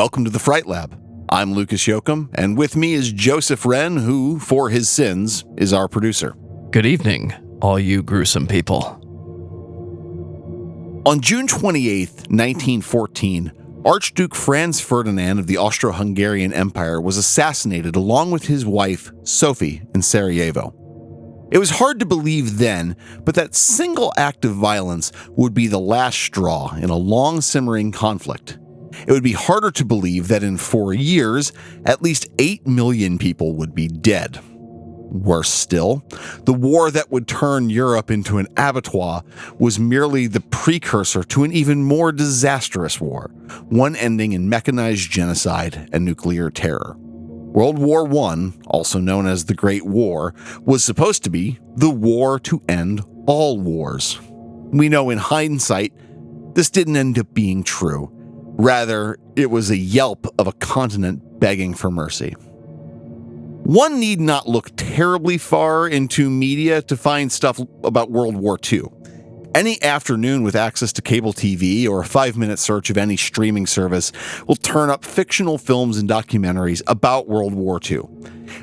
Welcome to the Fright Lab. I'm Lucas Yoakum, and with me is Joseph Wren, who, for his sins, is our producer. Good evening, all you gruesome people. On June 28th, 1914, Archduke Franz Ferdinand of the Austro-Hungarian Empire was assassinated along with his wife, Sophie, in Sarajevo. It was hard to believe then, but that single act of violence would be the last straw in a long simmering conflict. It would be harder to believe that in 4 years, at least 8 million people would be dead. Worse still, the war that would turn Europe into an abattoir was merely the precursor to an even more disastrous war, one ending in mechanized genocide and nuclear terror. World War I, also known as the Great War, was supposed to be the war to end all wars. We know in hindsight, this didn't end up being true. Rather, it was a yelp of a continent begging for mercy. One need not look terribly far into media to find stuff about World War II. Any afternoon with access to cable TV or a 5-minute search of any streaming service will turn up fictional films and documentaries about World War II.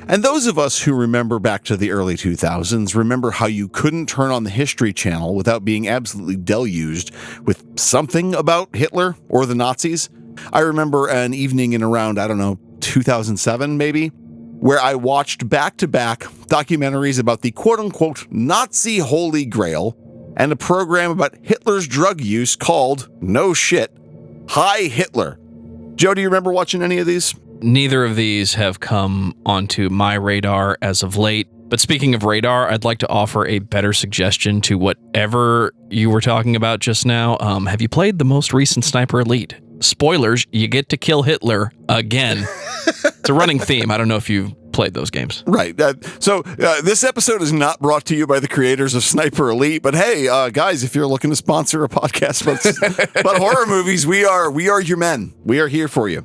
And those of us who remember back to the early 2000s remember how you couldn't turn on the History Channel without being absolutely deluged with something about Hitler or the Nazis. I remember an evening in around, 2007 maybe, where I watched back-to-back documentaries about the quote-unquote Nazi Holy Grail and a program about Hitler's drug use called, no shit, Hi Hitler. Joe, do you remember watching any of these? Neither of these have come onto my radar as of late. But speaking of radar, I'd like to offer a better suggestion to whatever you were talking about just now. Have you played the most recent Sniper Elite? Spoilers, you get to kill Hitler again. It's a running theme. I don't know if you've played those games. Right. So this episode is not brought to you by the creators of Sniper Elite, but hey, guys, if you're looking to sponsor a podcast about horror movies, we are your men. We are here for you.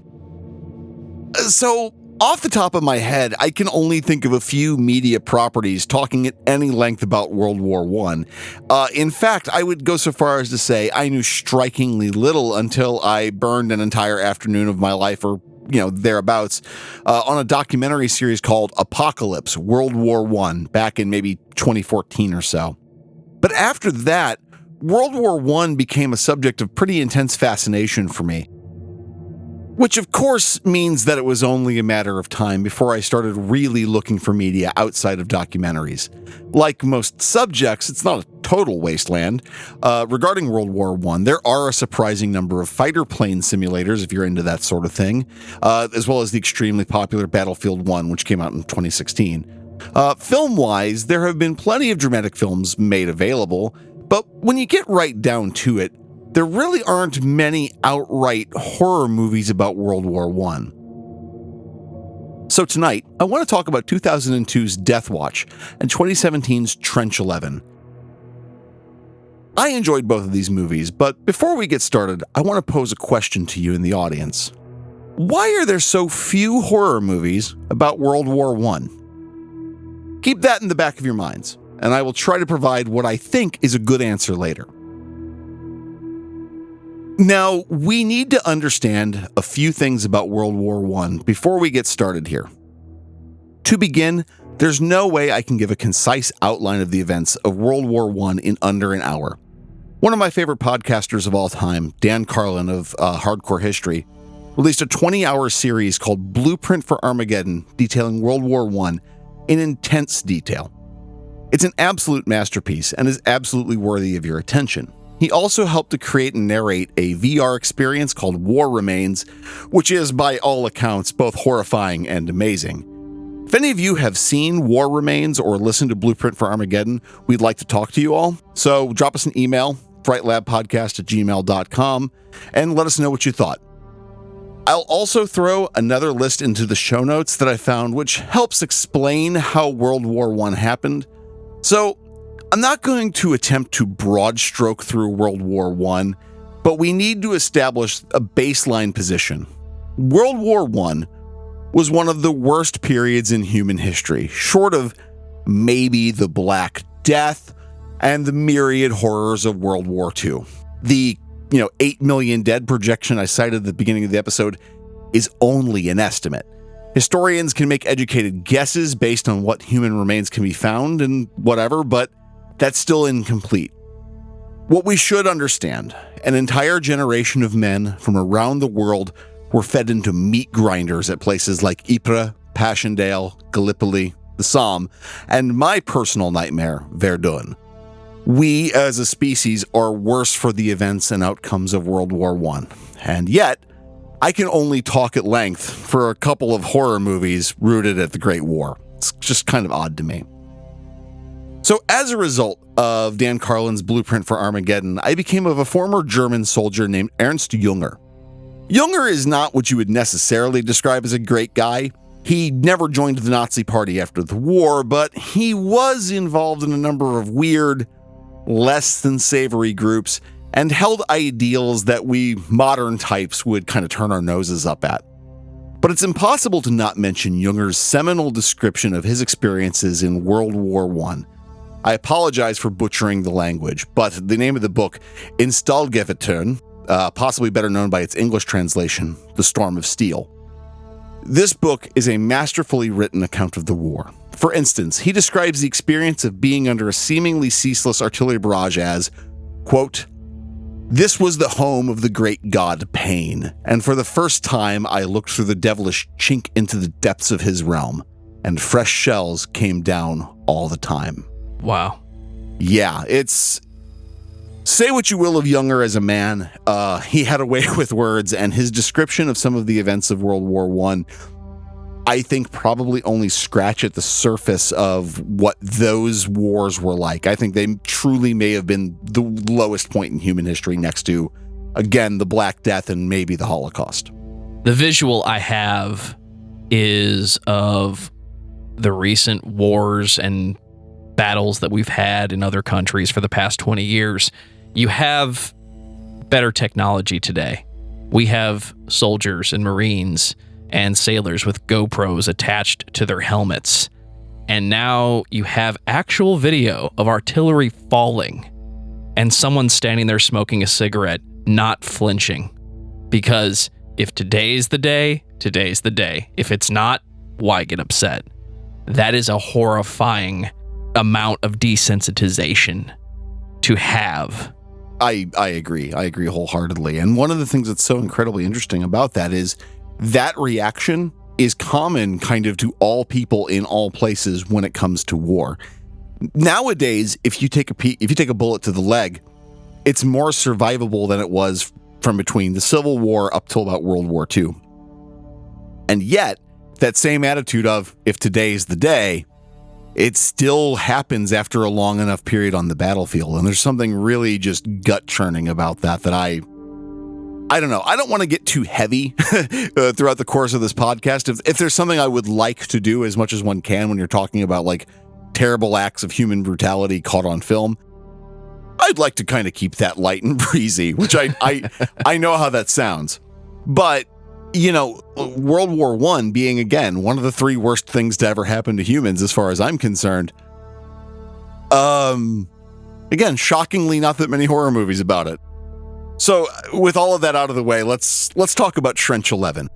So off the top of my head, I can only think of a few media properties talking at any length about World War I. In fact, I would go so far as to say I knew strikingly little until I burned an entire afternoon of my life or thereabouts, on a documentary series called Apocalypse, World War I, back in maybe 2014 or so. But after that, World War I became a subject of pretty intense fascination for me. Which of course means that it was only a matter of time before I started really looking for media outside of documentaries. Like most subjects, it's not a total wasteland. Regarding World War I, there are a surprising number of fighter plane simulators, if you're into that sort of thing, as well as the extremely popular Battlefield 1, which came out in 2016. Film-wise, there have been plenty of dramatic films made available, but when you get right down to it, there really aren't many outright horror movies about World War I. So tonight, I want to talk about 2002's Deathwatch and 2017's Trench 11. I enjoyed both of these movies, but before we get started, I want to pose a question to you in the audience. Why are there so few horror movies about World War I? Keep that in the back of your minds, and I will try to provide what I think is a good answer later. Now, we need to understand a few things about World War I before we get started here. To begin, there's no way I can give a concise outline of the events of World War I in under an hour. One of my favorite podcasters of all time, Dan Carlin of Hardcore History, released a 20-hour series called Blueprint for Armageddon detailing World War I in intense detail. It's an absolute masterpiece and is absolutely worthy of your attention. He also helped to create and narrate a VR experience called War Remains, which is, by all accounts, both horrifying and amazing. If any of you have seen War Remains or listened to Blueprint for Armageddon, we'd like to talk to you all. So drop us an email, frightlabpodcast@gmail.com, and let us know what you thought. I'll also throw another list into the show notes that I found, which helps explain how World War I happened. So I'm not going to attempt to broad stroke through World War I, but we need to establish a baseline position. World War I was one of the worst periods in human history, short of maybe the Black Death and the myriad horrors of World War II. The 8 million dead projection I cited at the beginning of the episode is only an estimate. Historians can make educated guesses based on what human remains can be found and whatever, but that's still incomplete. What we should understand, an entire generation of men from around the world were fed into meat grinders at places like Ypres, Passchendaele, Gallipoli, the Somme, and my personal nightmare, Verdun. We, as a species, are worse for the events and outcomes of World War I. And yet, I can only talk at length for a couple of horror movies rooted at the Great War. It's just kind of odd to me. So as a result of Dan Carlin's blueprint for Armageddon, I became of a former German soldier named Ernst Junger. Junger is not what you would necessarily describe as a great guy. He never joined the Nazi Party after the war, but he was involved in a number of weird, less than savory groups and held ideals that we modern types would kind of turn our noses up at. But it's impossible to not mention Junger's seminal description of his experiences in World War I. I apologize for butchering the language, but the name of the book, Indelible, possibly better known by its English translation, The Storm of Steel. This book is a masterfully written account of the war. For instance, he describes the experience of being under a seemingly ceaseless artillery barrage as, quote, "This was the home of the great god Pain, and for the first time I looked through the devilish chink into the depths of his realm, and fresh shells came down all the time." Wow. Yeah, it's... Say what you will of Junger as a man, he had a way with words, and his description of some of the events of World War I think probably only scratch at the surface of what those wars were like. I think they truly may have been the lowest point in human history next to, again, the Black Death and maybe the Holocaust. The visual I have is of the recent wars and battles that we've had in other countries for the past 20 years. You have better technology today. We have soldiers and Marines and sailors with GoPros attached to their helmets. And now you have actual video of artillery falling and someone standing there smoking a cigarette, not flinching. Because if today's the day, today's the day. If it's not, why get upset? That is a horrifying amount of desensitization to have. I agree. I agree wholeheartedly. And one of the things that's so incredibly interesting about that is that reaction is common kind of to all people in all places when it comes to war. Nowadays, if you take a bullet to the leg, it's more survivable than it was from between the Civil War up till about World War II. And yet, that same attitude of, if today's the day, it still happens after a long enough period on the battlefield. And there's something really just gut-churning about that I don't know. I don't want to get too heavy throughout the course of this podcast. If there's something I would like to do as much as one can when you're talking about like terrible acts of human brutality caught on film, I'd like to kind of keep that light and breezy, which I know how that sounds. But, you know, World War I being, again, one of the 3 worst things to ever happen to humans as far as I'm concerned. Again, shockingly, not that many horror movies about it. So, with all of that out of the way, let's talk about Trench 11.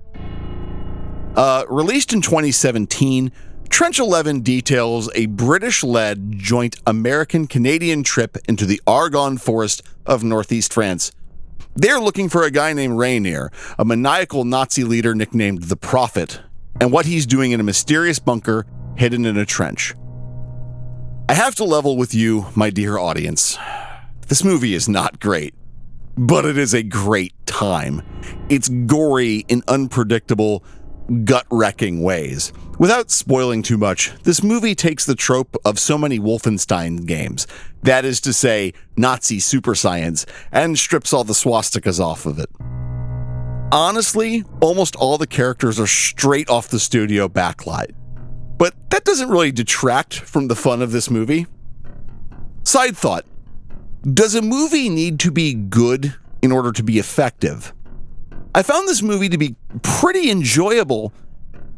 Released in 2017, Trench 11 details a British-led joint American-Canadian trip into the Argonne forest of northeast France. They're looking for a guy named Rainier, a maniacal Nazi leader nicknamed the Prophet, and what he's doing in a mysterious bunker hidden in a trench. I have to level with you, my dear audience. This movie is not great, but it is a great time. It's gory in unpredictable, gut-wrecking ways. Without spoiling too much, this movie takes the trope of so many Wolfenstein games, that is to say, Nazi super science, and strips all the swastikas off of it. Honestly, almost all the characters are straight off the studio backlot. But that doesn't really detract from the fun of this movie. Side thought. Does a movie need to be good in order to be effective? I found this movie to be pretty enjoyable,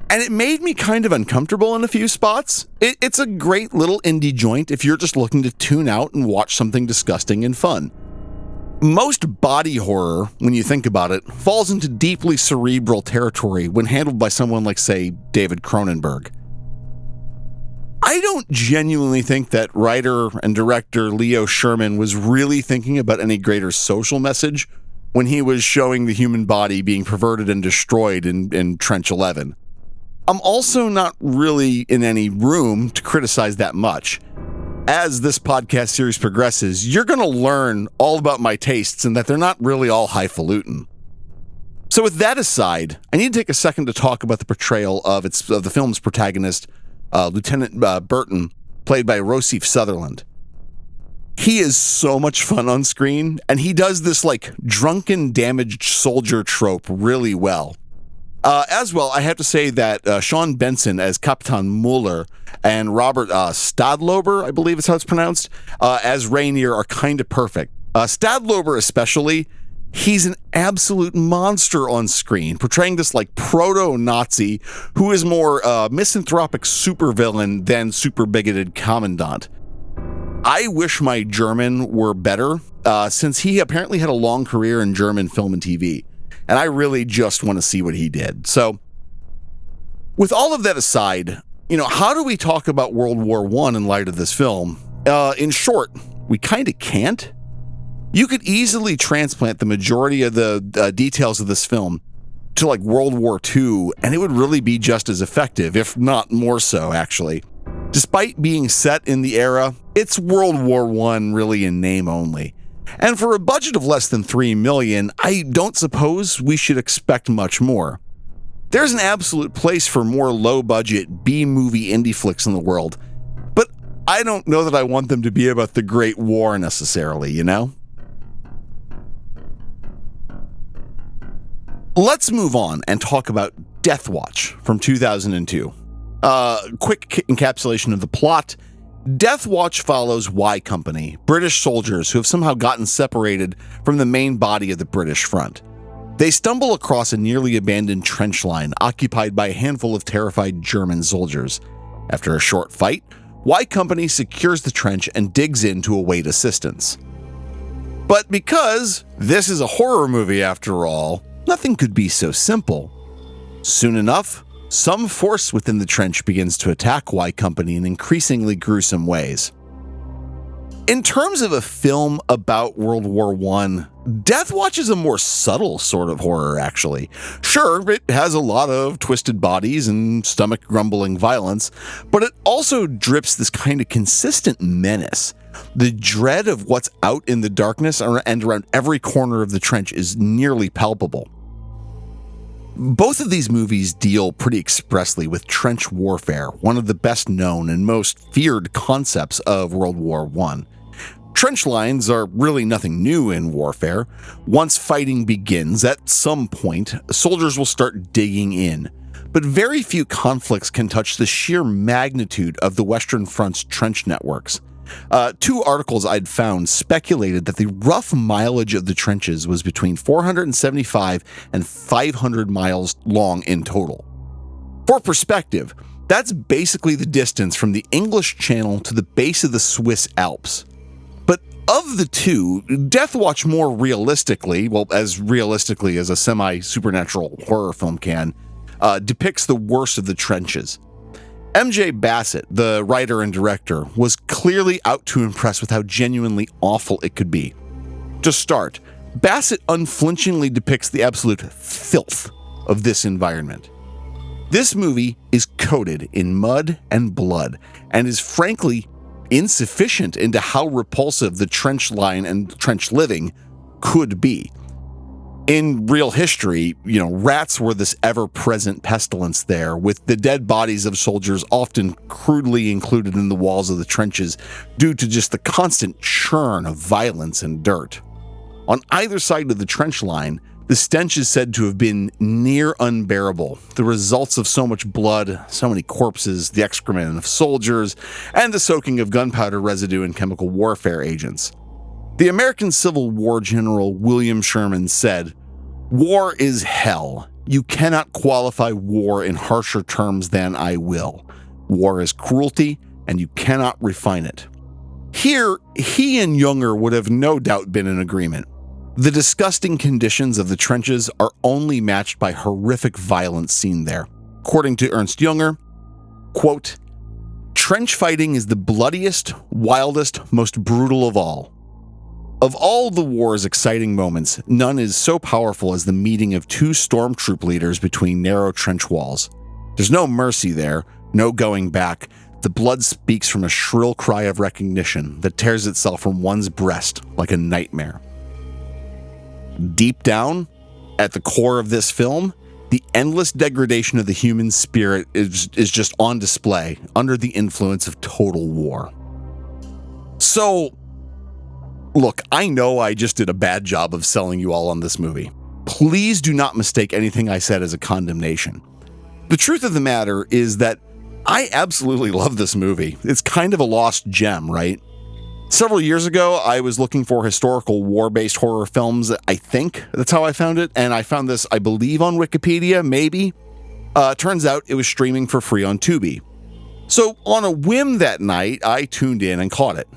and it made me kind of uncomfortable in a few spots. It's a great little indie joint if you're just looking to tune out and watch something disgusting and fun. Most body horror, when you think about it, falls into deeply cerebral territory when handled by someone like, say, David Cronenberg. I don't genuinely think that writer and director Leo Sherman was really thinking about any greater social message when he was showing the human body being perverted and destroyed in Trench 11. I'm also not really in any room to criticize that much. As this podcast series progresses, you're going to learn all about my tastes and that they're not really all highfalutin. So with that aside, I need to take a second to talk about the portrayal of the film's protagonist, Lieutenant Burton, played by Rossif Sutherland. He is so much fun on screen, and he does this like drunken, damaged soldier trope really well. As well, I have to say that Sean Benson as Kapitan Muller and Robert Stadlober, I believe is how it's pronounced, as Rainier are kind of perfect. Stadlober especially, he's an absolute monster on screen, portraying this like proto-Nazi who is more misanthropic supervillain than super bigoted commandant. I wish my German were better, since he apparently had a long career in German film and TV. And I really just want to see what he did. So, with all of that aside, how do we talk about World War I in light of this film? In short, we kind of can't. You could easily transplant the majority of the details of this film to like World War II, and it would really be just as effective, if not more so, actually. Despite being set in the era, it's World War I really in name only. And for a budget of less than $3 million, I don't suppose we should expect much more. There's an absolute place for more low-budget B-movie indie flicks in the world, but I don't know that I want them to be about the Great War necessarily, Let's move on and talk about Deathwatch from 2002. Quick encapsulation of the plot. Deathwatch follows Y Company, British soldiers who have somehow gotten separated from the main body of the British front. They stumble across a nearly abandoned trench line occupied by a handful of terrified German soldiers. After a short fight, Y Company secures the trench and digs in to await assistance. But because this is a horror movie after all, nothing could be so simple. Soon enough, some force within the trench begins to attack Y Company in increasingly gruesome ways. In terms of a film about World War I, Deathwatch is a more subtle sort of horror, actually. Sure, it has a lot of twisted bodies and stomach-grumbling violence, but it also drips this kind of consistent menace. The dread of what's out in the darkness and around every corner of the trench is nearly palpable. Both of these movies deal pretty expressly with trench warfare, one of the best known and most feared concepts of World War I. Trench lines are really nothing new in warfare. Once fighting begins, at some point, soldiers will start digging in. But very few conflicts can touch the sheer magnitude of the Western Front's trench networks. Two articles I'd found speculated that the rough mileage of the trenches was between 475 and 500 miles long in total. For perspective, that's basically the distance from the English Channel to the base of the Swiss Alps. But of the two, Deathwatch more realistically, well, as realistically as a semi-supernatural horror film can, depicts the worst of the trenches. M.J. Bassett, the writer and director, was clearly out to impress with how genuinely awful it could be. To start, Bassett unflinchingly depicts the absolute filth of this environment. This movie is coated in mud and blood, and is frankly insufficient into how repulsive the trench line and trench living could be. In real history, rats were this ever-present pestilence there, with the dead bodies of soldiers often crudely included in the walls of the trenches due to just the constant churn of violence and dirt. On either side of the trench line, the stench is said to have been near unbearable, the results of so much blood, so many corpses, the excrement of soldiers, and the soaking of gunpowder residue and chemical warfare agents. The American Civil War General William Sherman said, "War is hell. You cannot qualify war in harsher terms than I will. War is cruelty, and you cannot refine it." Here, he and Junger would have no doubt been in agreement. The disgusting conditions of the trenches are only matched by horrific violence seen there. According to Ernst Junger, quote, "Trench fighting is the bloodiest, wildest, most brutal of all. Of all the war's exciting moments, none is so powerful as the meeting of two stormtroop leaders between narrow trench walls. There's no mercy there, no going back. The blood speaks from a shrill cry of recognition that tears itself from one's breast like a nightmare." Deep down, at the core of this film, the endless degradation of the human spirit is just on display under the influence of total war. So, look, I know I just did a bad job of selling you all on this movie. Please do not mistake anything I said as a condemnation. The truth of the matter is that I absolutely love this movie. It's kind of a lost gem, right? Several years ago, I was looking for historical war-based horror films. I think that's how I found it. And I found this, I believe, on Wikipedia, maybe. Turns out it was streaming for free on Tubi. So on a whim that night, I tuned in and caught it.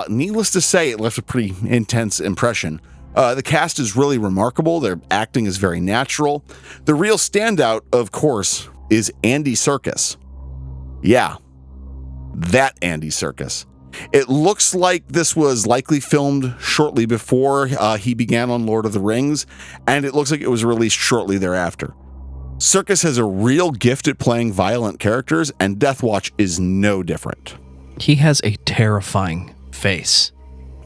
Needless to say, it left a pretty intense impression. The cast is really remarkable. Their acting is very natural. The real standout, of course, is Andy Serkis. Yeah, that Andy Serkis. It looks like this was likely filmed shortly before he began on Lord of the Rings, and it looks like it was released shortly thereafter. Serkis has a real gift at playing violent characters, and Deathwatch is no different. He has a terrifying face.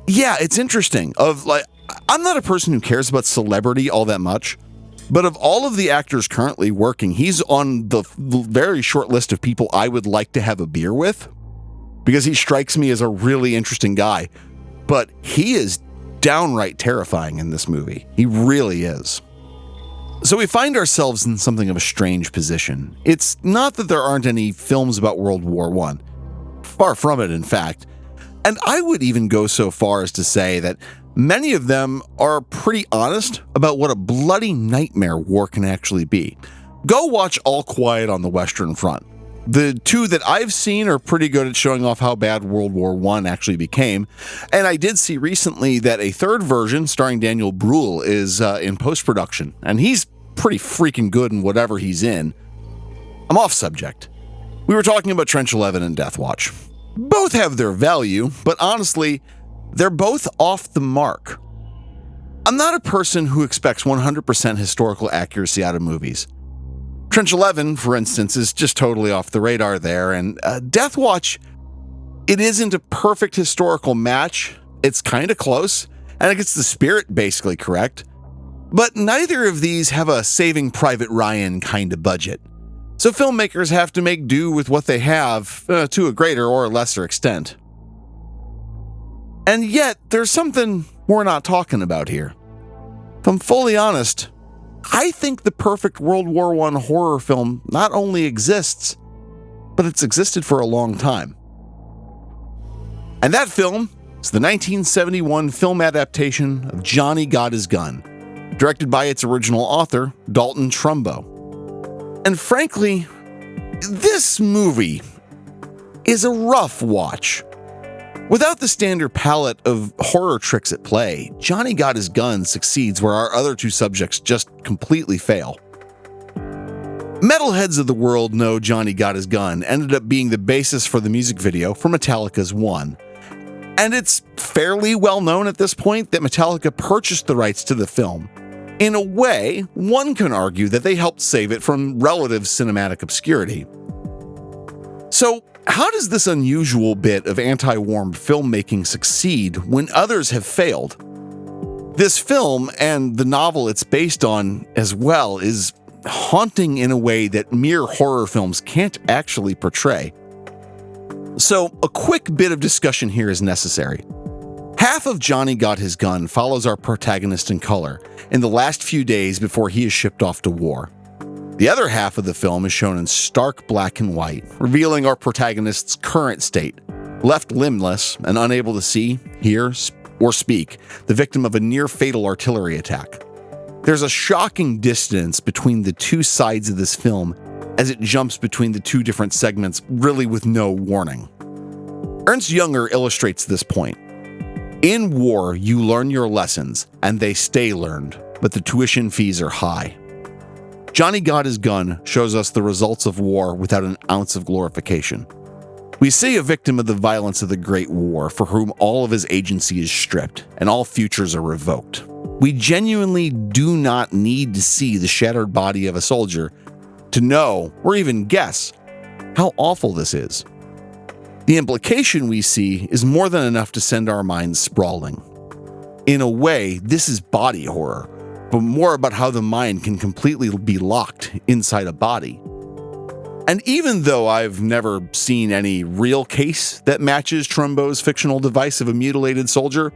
Yeah, it's interesting. I'm not a person who cares about celebrity all that much, but of all of the actors currently working, he's on the very short list of people I would like to have a beer with, because he strikes me as a really interesting guy. But he is downright terrifying in this movie. He really is. So we find ourselves in something of a strange position. It's not that there aren't any films about World War I. Far from it, in fact. And I would even go so far as to say that many of them are pretty honest about what a bloody nightmare war can actually be. Go watch All Quiet on the Western Front. The two that I've seen are pretty good at showing off how bad World War I actually became. And I did see recently that a third version starring Daniel Bruhl is in post-production. And he's pretty freaking good in whatever he's in. I'm off subject. We were talking about Trench 11 and Deathwatch. Both have their value, but honestly, they're both off the mark. I'm not a person who expects 100% historical accuracy out of movies. Trench 11, for instance, is just totally off the radar there, and Deathwatch, it isn't a perfect historical match. It's kind of close, and it gets the spirit basically correct. But neither of these have a Saving Private Ryan kind of budget. So filmmakers have to make do with what they have to a greater or lesser extent. And yet, there's something we're not talking about here. If I'm fully honest, I think the perfect World War I horror film not only exists, but it's existed for a long time. And that film is the 1971 film adaptation of Johnny Got His Gun, directed by its original author, Dalton Trumbo. And frankly, this movie is a rough watch. Without the standard palette of horror tricks at play, Johnny Got His Gun succeeds where our other two subjects just completely fail. Metalheads of the world know Johnny Got His Gun ended up being the basis for the music video for Metallica's One. And it's fairly well known at this point that Metallica purchased the rights to the film. In a way, one can argue that they helped save it from relative cinematic obscurity. So, how does this unusual bit of anti-war filmmaking succeed when others have failed? This film, and the novel it's based on as well, is haunting in a way that mere horror films can't actually portray. So, a quick bit of discussion here is necessary. Half of Johnny Got His Gun follows our protagonist in color in the last few days before he is shipped off to war. The other half of the film is shown in stark black and white, revealing our protagonist's current state, left limbless and unable to see, hear, or speak, the victim of a near-fatal artillery attack. There's a shocking distance between the two sides of this film as it jumps between the two different segments, really with no warning. Ernst Junger illustrates this point. In war, you learn your lessons, and they stay learned, but the tuition fees are high. Johnny Got His Gun shows us the results of war without an ounce of glorification. We see a victim of the violence of the Great War for whom all of his agency is stripped and all futures are revoked. We genuinely do not need to see the shattered body of a soldier to know, or even guess, how awful this is. The implication we see is more than enough to send our minds sprawling. In a way, this is body horror, but more about how the mind can completely be locked inside a body. And even though I've never seen any real case that matches Trumbo's fictional device of a mutilated soldier,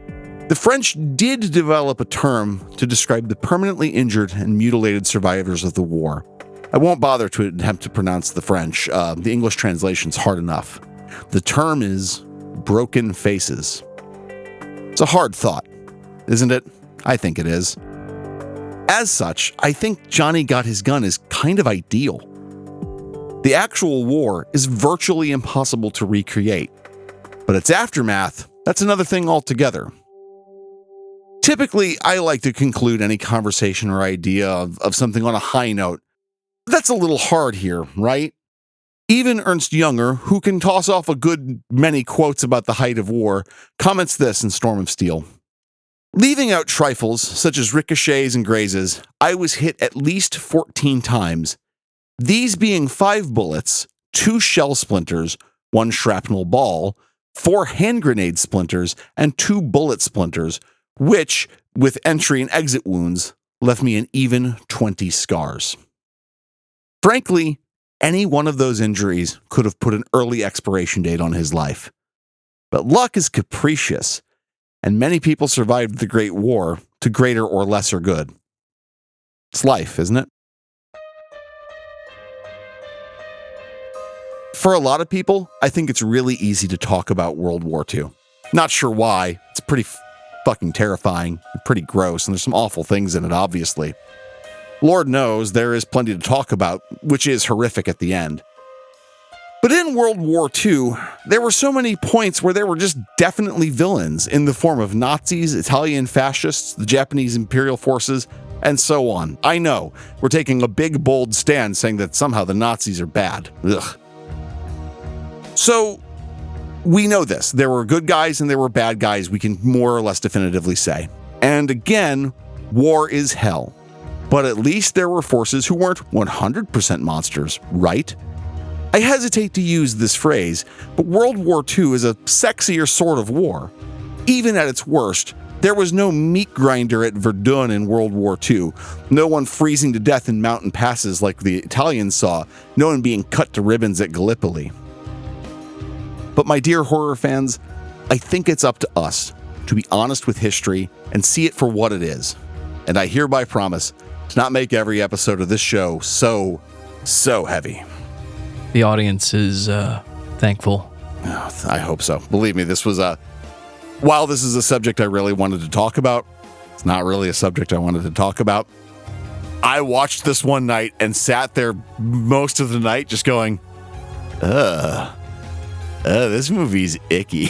the French did develop a term to describe the permanently injured and mutilated survivors of the war. I won't bother to attempt to pronounce the French. The English translation's hard enough. The term is broken faces. It's a hard thought, isn't it? I think it is. As such, I think Johnny Got His Gun is kind of ideal. The actual war is virtually impossible to recreate, but its aftermath, that's another thing altogether. Typically, I like to conclude any conversation or idea of something on a high note. That's a little hard here, right? Even Ernst Junger, who can toss off a good many quotes about the height of war, comments this in Storm of Steel. Leaving out trifles such as ricochets and grazes, I was hit at least 14 times. These being 5 bullets, 2 shell splinters, 1 shrapnel ball, 4 hand grenade splinters, and 2 bullet splinters, which, with entry and exit wounds, left me an even 20 scars. Frankly, any one of those injuries could have put an early expiration date on his life. But luck is capricious, and many people survived the Great War to greater or lesser good. It's life, isn't it? For a lot of people, I think it's really easy to talk about World War II. Not sure why. It's pretty fucking terrifying, and pretty gross, and there's some awful things in it, obviously. Lord knows there is plenty to talk about, which is horrific at the end. But in World War II, there were so many points where there were just definitely villains in the form of Nazis, Italian fascists, the Japanese imperial forces, and so on. I know, we're taking a big, bold stand saying that somehow the Nazis are bad. Ugh. So, we know this. There were good guys and there were bad guys, we can more or less definitively say. And again, war is hell. But at least there were forces who weren't 100% monsters, right? I hesitate to use this phrase, but World War II is a sexier sort of war. Even at its worst, there was no meat grinder at Verdun in World War II, no one freezing to death in mountain passes like the Italians saw, no one being cut to ribbons at Gallipoli. But my dear horror fans, I think it's up to us to be honest with history and see it for what it is. And I hereby promise to not make every episode of this show so heavy. The audience is thankful. Oh, I hope so. Believe me, this was while this is a subject I really wanted to talk about, it's not really a subject I wanted to talk about. I watched this one night and sat there most of the night just going, this movie's icky.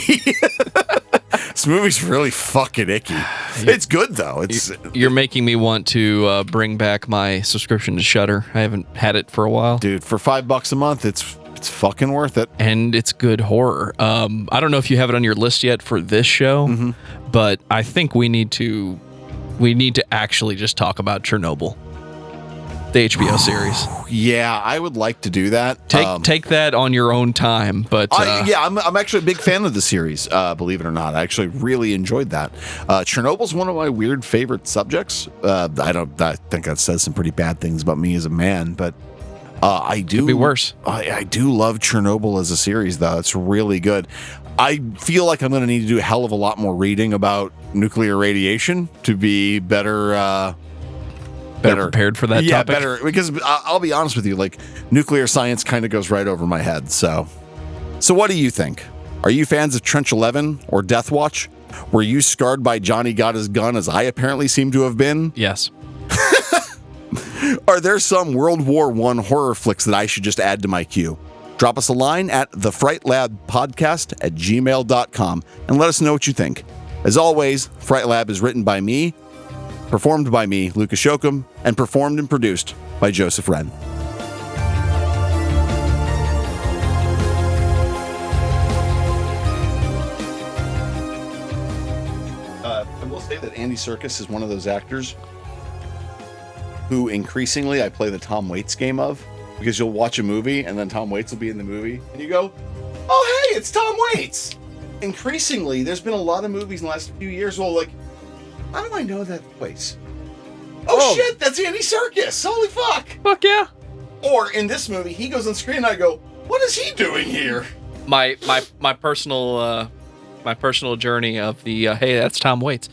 This movie's really fucking icky. It's good though. You're making me want to bring back my subscription to Shudder. I haven't had it for a while. Dude, for $5 a month, it's fucking worth it. And it's good horror. I don't know if you have it on your list yet for this show, but I think we need to actually just talk about Chernobyl. The HBO series. Yeah, I would like to do that. Take that on your own time, but I'm actually a big fan of the series. Believe it or not, I actually really enjoyed that. Chernobyl's one of my weird favorite subjects. I think that says some pretty bad things about me as a man, but I do. Could be worse. I do love Chernobyl as a series, though. It's really good. I feel like I'm going to need to do a hell of a lot more reading about nuclear radiation to be better prepared for that topic? Yeah, better, because I'll be honest with you, like, nuclear science kind of goes right over my head, so what do you think? Are you fans of Trench 11 or Deathwatch? Were you scarred by Johnny Got His Gun as I apparently seem to have been? Yes. Are there some World War I horror flicks that I should just add to my queue? Drop us a line at thefrightlabpodcast@gmail.com and let us know what you think. As always, Fright Lab is written by me, performed by me, Lucas Shokum, and performed and produced by Joseph Wren. I will say that Andy Serkis is one of those actors who increasingly I play the Tom Waits game of, because you'll watch a movie and then Tom Waits will be in the movie and you go, oh, hey, it's Tom Waits. Increasingly, there's been a lot of movies in the last few years where like, how do I know that voice? Oh, shit, that's Andy Serkis. Holy fuck. Fuck yeah. Or in this movie, he goes on screen and I go, what is he doing here? My personal journey of the hey, that's Tom Waits.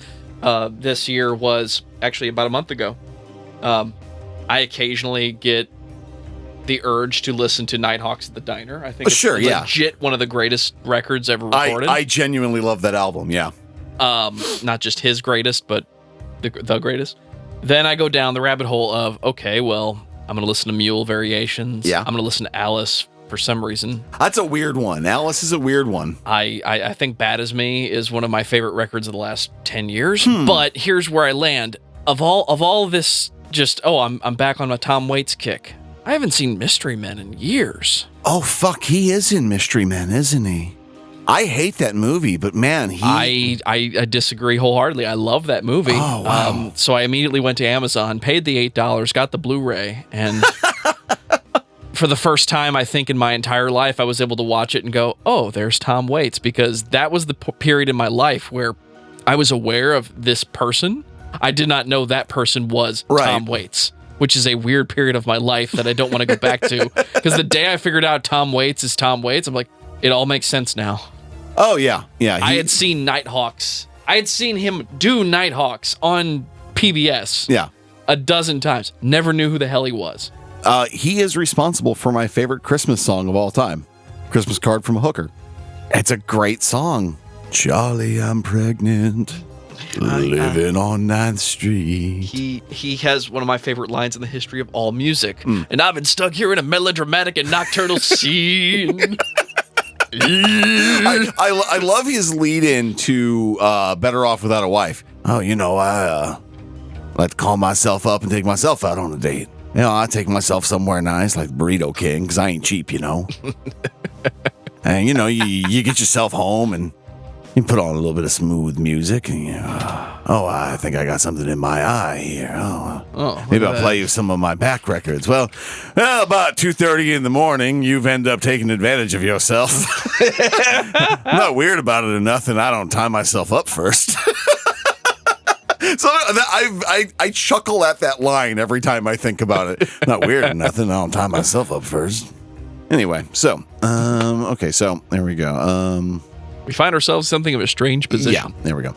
This year was actually about a month ago. I occasionally get the urge to listen to Nighthawks at the Diner. I think it's legit one of the greatest records ever recorded. I genuinely love that album, yeah. Not just his greatest, but the greatest. Then I go down the rabbit hole of, okay, well, I'm going to listen to Mule Variations. Yeah. I'm going to listen to Alice for some reason. That's a weird one. Alice is a weird one. I think Bad As Me is one of my favorite records of the last 10 years. But here's where I land. Of all this, just, I'm back on my Tom Waits kick. I haven't seen Mystery Men in years. Oh, fuck, he is in Mystery Men, isn't he? I hate that movie, but man, I disagree wholeheartedly. I love that movie. Oh, wow. So I immediately went to Amazon, paid the $8, got the Blu-ray, and for the first time, I think, in my entire life, I was able to watch it and go, oh, there's Tom Waits, because that was the period in my life where I was aware of this person. I did not know that person was Tom Waits, which is a weird period of my life that I don't want to go back to, because the day I figured out Tom Waits is Tom Waits, I'm like, it all makes sense now. Oh, yeah. Yeah. I had seen Nighthawks. I had seen him do Nighthawks on PBS a dozen times. Never knew who the hell he was. He is responsible for my favorite Christmas song of all time, Christmas Card from a Hooker. It's a great song. Charlie, I'm pregnant, living on 9th Street. He has one of my favorite lines in the history of all music. And I've been stuck here in a melodramatic and nocturnal scene. I love his lead in to Better Off Without a Wife. Oh, I like to call myself up and take myself out on a date. I take myself somewhere nice like Burrito King, because I ain't cheap, And, you get yourself home and you put on a little bit of smooth music and I think I got something in my eye here. Maybe I'll play you some of my back records. Well, about 2:30 in the morning, you've ended up taking advantage of yourself. I'm not weird about it or nothing. I don't tie myself up first. So I chuckle at that line every time I think about it. Not weird or nothing. I don't tie myself up first. Anyway, so there we go. We find ourselves in something of a strange position. Yeah, there we go.